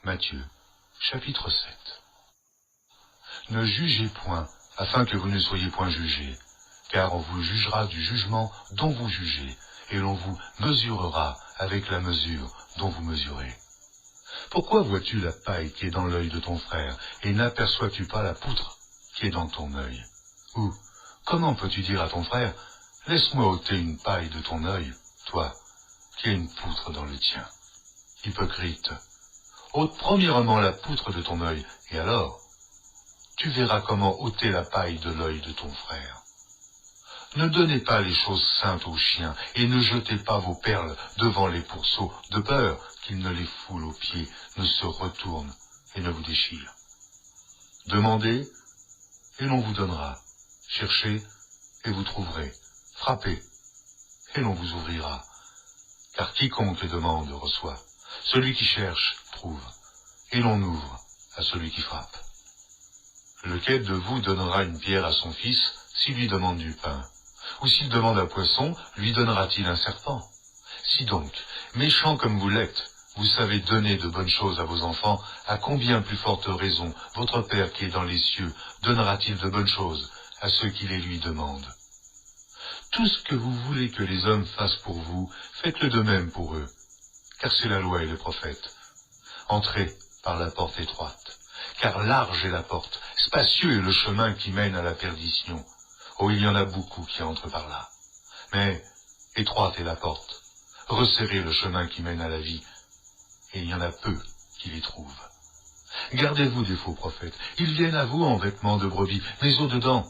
Matthieu, chapitre 7. Ne jugez point, afin que vous ne soyez point jugés, car on vous jugera du jugement dont vous jugez, et l'on vous mesurera avec la mesure dont vous mesurez. Pourquoi vois-tu la paille qui est dans l'œil de ton frère, et n'aperçois-tu pas la poutre qui est dans ton œil? Ou, comment peux-tu dire à ton frère, laisse-moi ôter une paille de ton œil, toi, qui as une poutre dans le tien? Hypocrite, ôte premièrement la poutre de ton œil, et alors, tu verras comment ôter la paille de l'œil de ton frère. Ne donnez pas les choses saintes aux chiens, et ne jetez pas vos perles devant les pourceaux, de peur qu'ils ne les foulent aux pieds, ne se retournent et ne vous déchirent. Demandez, et l'on vous donnera. Cherchez, et vous trouverez. Frappez, et l'on vous ouvrira. Car quiconque demande reçoit. Celui qui cherche trouve, et l'on ouvre à celui qui frappe. Lequel de vous donnera une pierre à son fils s'il lui demande du pain? Ou s'il demande un poisson, lui donnera-t-il un serpent? Si donc, méchants comme vous l'êtes, vous savez donner de bonnes choses à vos enfants, à combien plus forte raison votre Père qui est dans les cieux donnera-t-il de bonnes choses à ceux qui les lui demandent? Tout ce que vous voulez que les hommes fassent pour vous, faites-le de même pour eux, car c'est la loi et les prophètes. Entrez par la porte étroite, car large est la porte, spacieux est le chemin qui mène à la perdition. Oh, il y en a beaucoup qui entrent par là. Mais étroite est la porte, resserrez le chemin qui mène à la vie, et il y en a peu qui les trouvent. Gardez-vous des faux prophètes, ils viennent à vous en vêtements de brebis, mais au-dedans,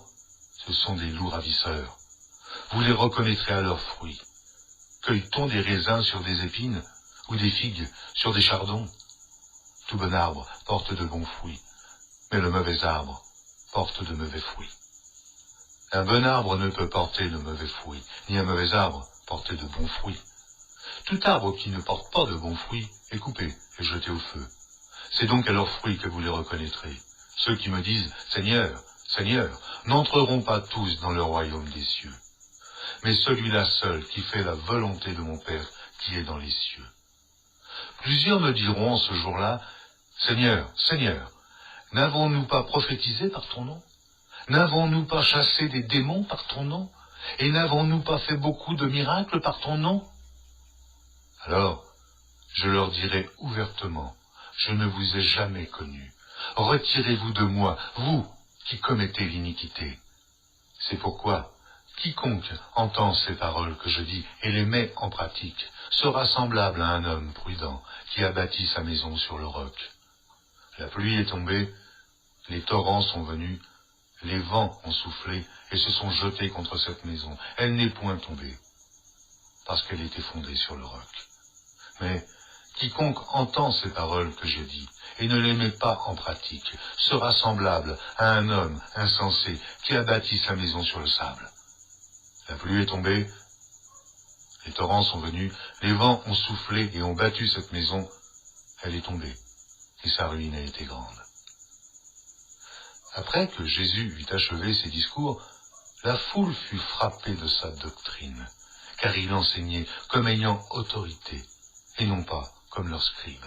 ce sont des loups ravisseurs. Vous les reconnaîtrez à leurs fruits. Cueille-t-on des raisins sur des épines, ou des figues sur des chardons? Tout bon arbre porte de bons fruits, mais le mauvais arbre porte de mauvais fruits. Un bon arbre ne peut porter de mauvais fruits, ni un mauvais arbre porter de bons fruits. Tout arbre qui ne porte pas de bons fruits est coupé et jeté au feu. C'est donc à leurs fruits que vous les reconnaîtrez. Ceux qui me disent « Seigneur, Seigneur » n'entreront pas tous dans le royaume des cieux, mais celui-là seul qui fait la volonté de mon Père qui est dans les cieux. Plusieurs me diront en ce jour-là « Seigneur, Seigneur, n'avons-nous pas prophétisé par ton nom? N'avons-nous pas chassé des démons par ton nom? Et n'avons-nous pas fait beaucoup de miracles par ton nom? » Alors, je leur dirai ouvertement, je ne vous ai jamais connus. Retirez-vous de moi, vous qui commettez l'iniquité. C'est pourquoi, quiconque entend ces paroles que je dis et les met en pratique, sera semblable à un homme prudent qui a bâti sa maison sur le roc. La pluie est tombée, les torrents sont venus, les vents ont soufflé et se sont jetés contre cette maison. Elle n'est point tombée, parce qu'elle était fondée sur le roc. Mais quiconque entend ces paroles que je dis et ne les met pas en pratique sera semblable à un homme insensé qui a bâti sa maison sur le sable. La pluie est tombée, les torrents sont venus, les vents ont soufflé et ont battu cette maison. Elle est tombée, et sa ruine a été grande. Après que Jésus eut achevé ses discours, la foule fut frappée de sa doctrine, car il enseignait comme ayant autorité, et non pas comme leurs scribes.